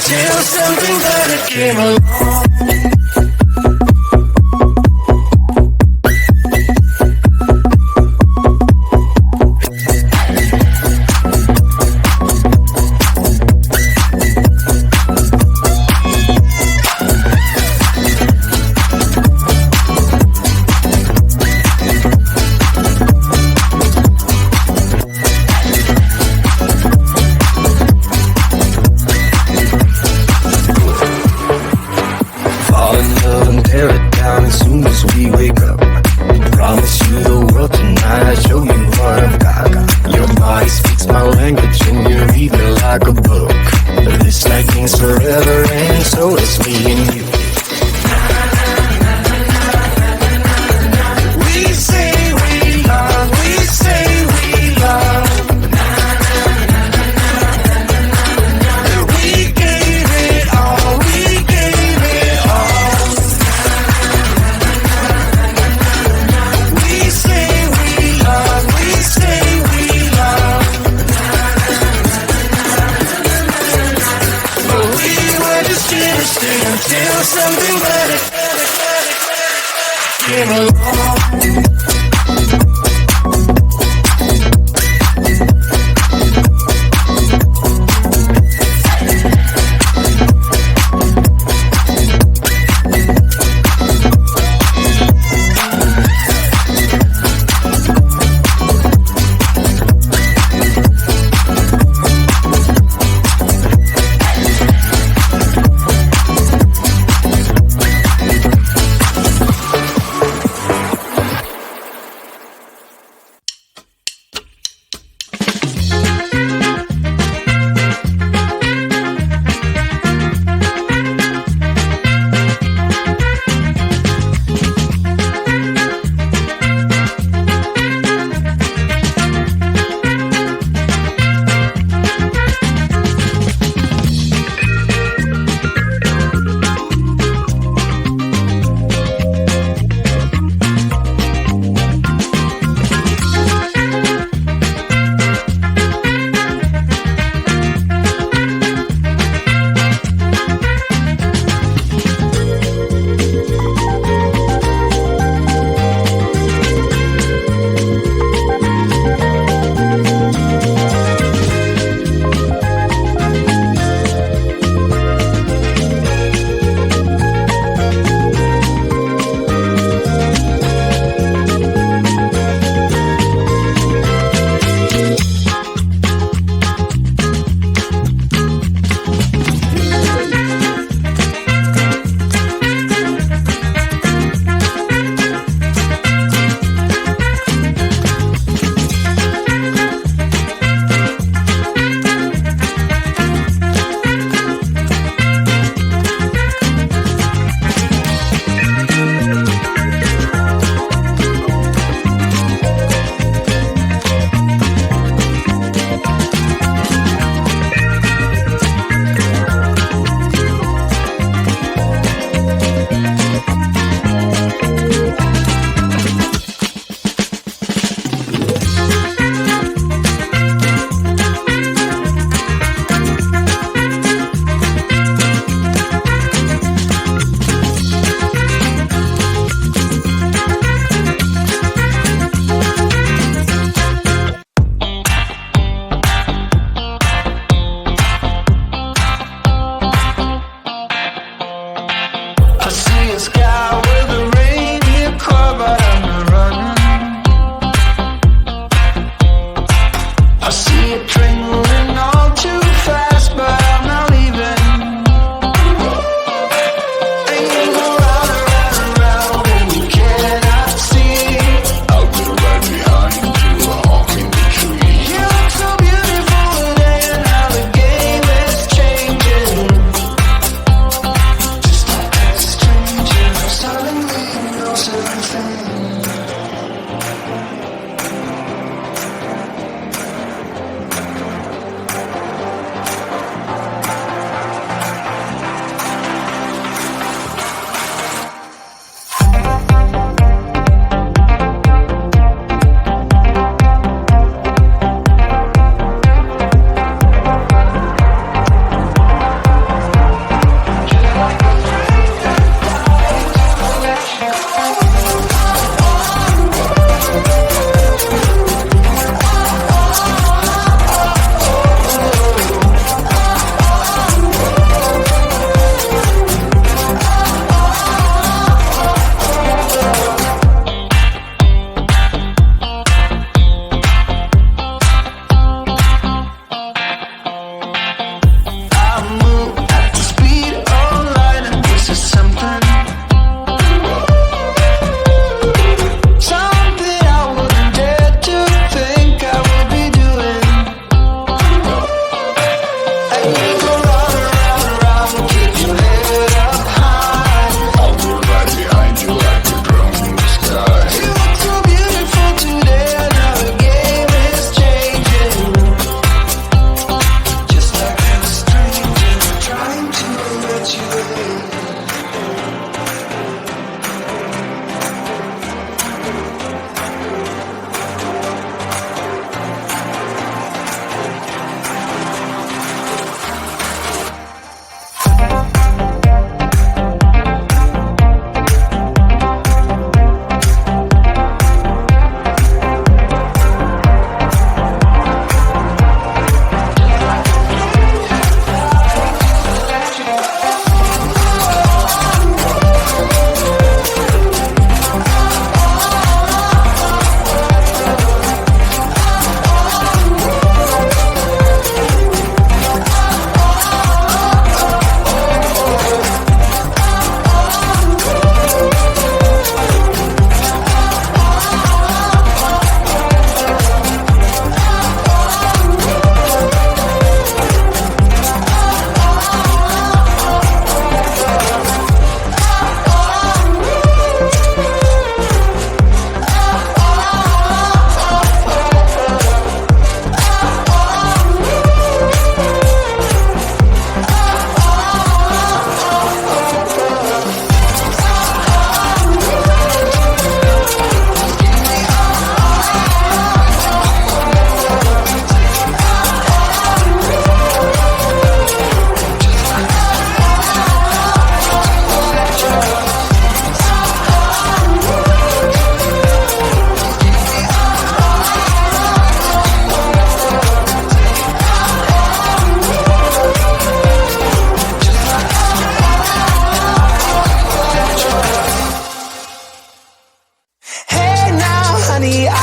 until something better came along. Tear it down as soon as we wake up. Promise you the world tonight, I'll show you what I've got. Your body speaks my language and you read me like a book. This night means forever and so is me and you. We say we love, we say we love. We gave it all, we gave it all. We say we love, we say we love. But we were just innocent until something better came along.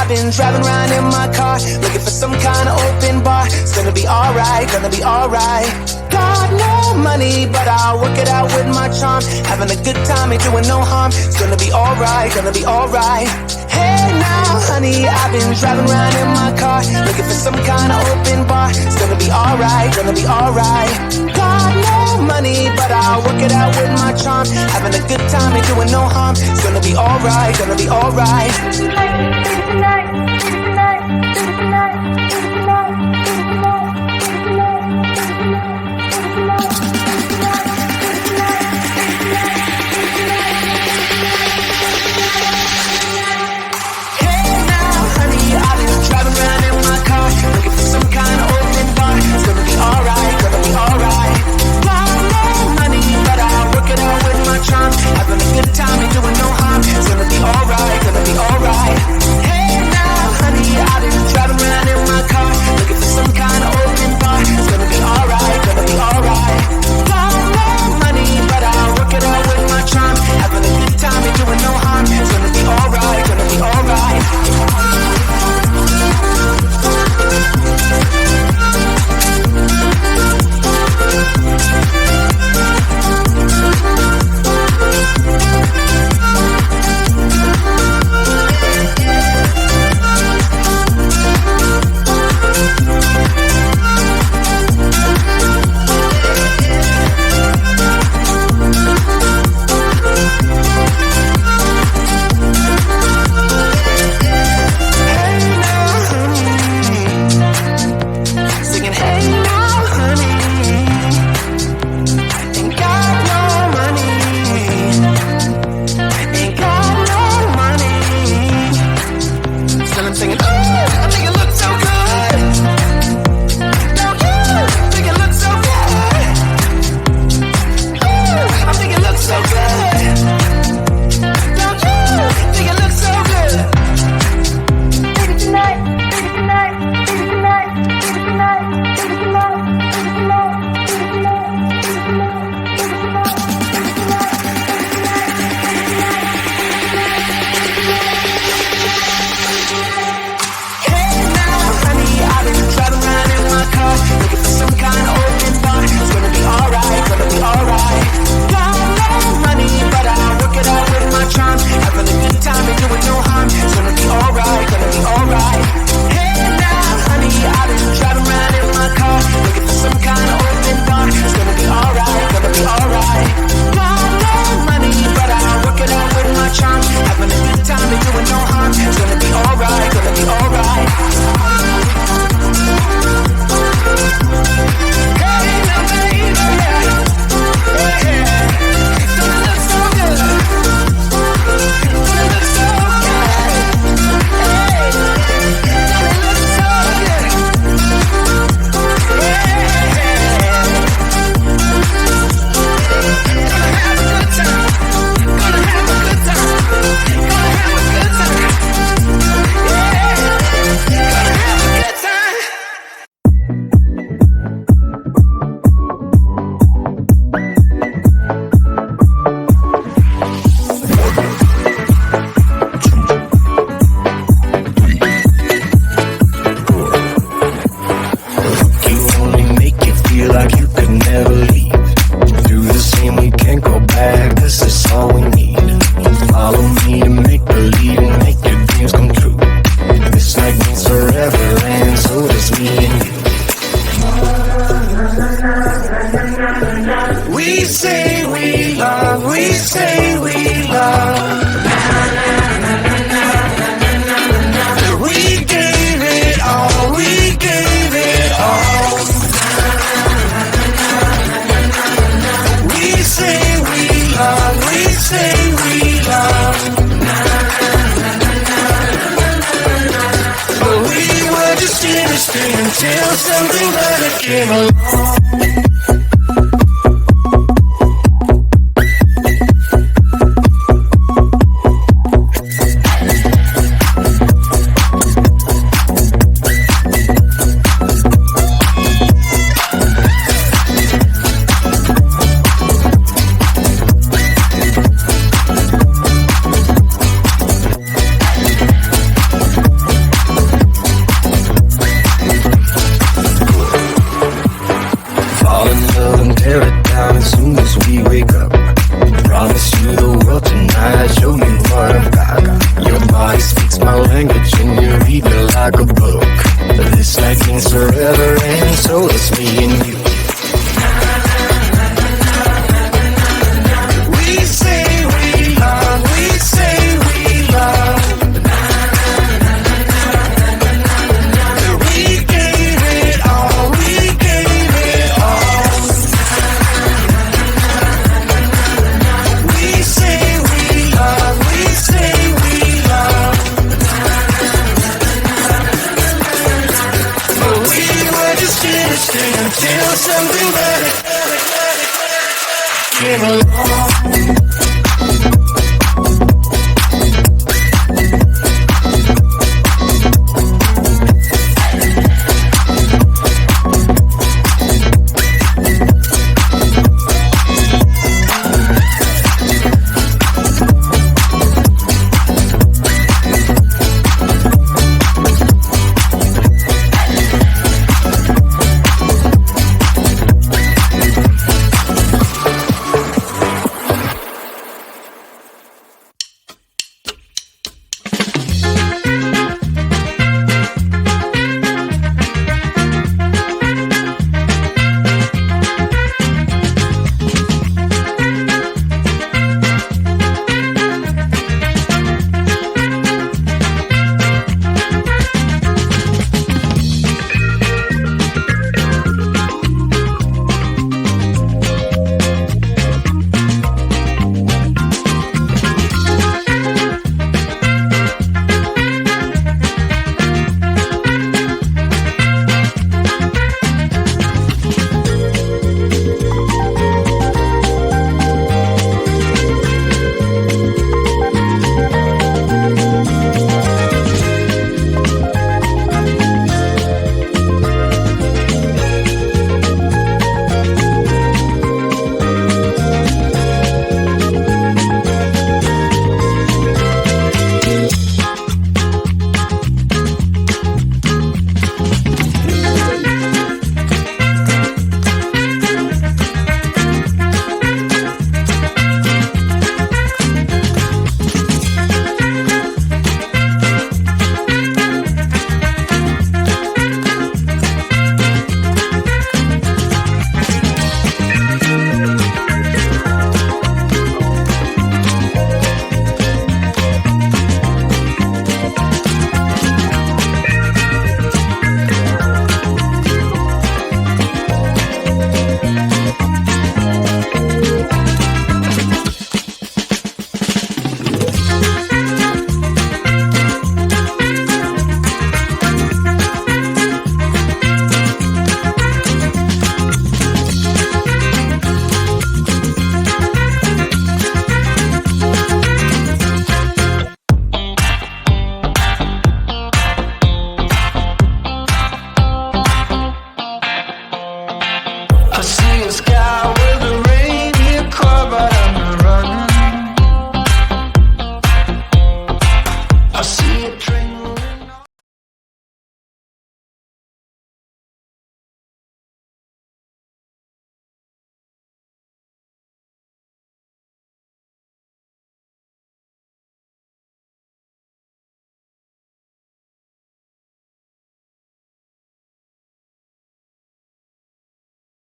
I've been driving around in my car, looking for some kind of open bar. It's gonna be alright, gonna be alright. Got no money, but I'll work it out with my charm. Having a good time, ain't doing no harm. It's gonna be alright, gonna be alright. Hey now, honey, I've been driving around in my car, looking for some kind of open bar. It's gonna be alright, gonna be alright. Got no money, but I'll work it out with my charm. Having a good time, ain't doing no harm. It's gonna be alright, gonna be alright. Having a good time, ain't doing no harm. It's gonna be alright, gonna be alright. Hey now, honey, I've been driving around in my car, looking for some kind of open bar. It's gonna be alright, gonna be alright. Got no money, but I'll work it out with my charm. Having a good time, ain't doing no harm. It's gonna be alright, gonna be alright. Until something better came along. means forever, and so does me and you. We say we love, we say we love. We gave it all, we gave it all. We say we love, we say we love. But we were just finishing until something better came along. I see a train